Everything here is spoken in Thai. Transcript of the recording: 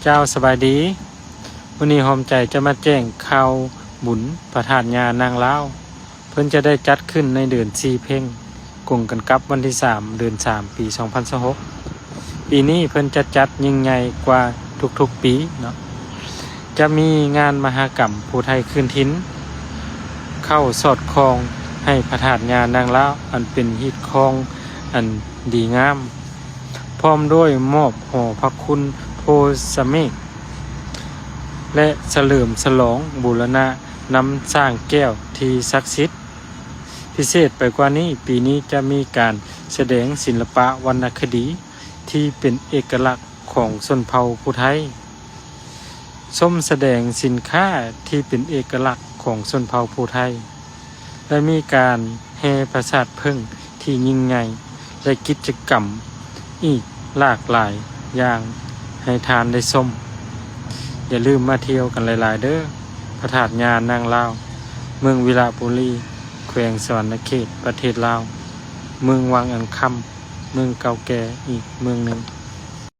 เจ้าสบายดีวันนี้หอมใจจะมาแจ้งข่าวบุญพระธาตุญานางลาวเพิ่นจะได้จัดขึ้นในเดือน4เพ็งกงกันกับวันที่3เดือน3ปี2026ปีนี้เพิ่นจะจัดยิ่งใหญ่กว่าทุกๆปีเนาะจะมีงานมหกรรมผู้ไทยคืนถิ่นเข้าสอดคล้องให้พระธาตุญานางลาวอันเป็นฮิตคองอันดีงามพร้อมด้วยมอบหอพระคุณโพสเมกและเฉลิมฉลองบูรณะน้ำสร้างแก้วที่ศักดิ์สิทธิ์พิเศษไปกว่านี้ปีนี้จะมีการแสดงศิลปะวรรณคดีที่เป็นเอกลักษณ์ของชนเผ่าผู้ไทยส้มแสดงสินค้าที่เป็นเอกลักษณ์ของชนเผ่าผู้ไทยและมีการแห่ประสาทผึ้งที่ยิ่งใหญ่และกิจกรรมอีกหลากหลายอย่างให้ทานได้ชมอย่าลืมมาเที่ยวกันหลายๆเด้อพระธาตุญานางลาวเมืองวิฬาบุรีแขวงสวรรณเขตประเทศลาวเมืองวังอันคำเมืองเก่าแก่อีกเมืองหนึ่ง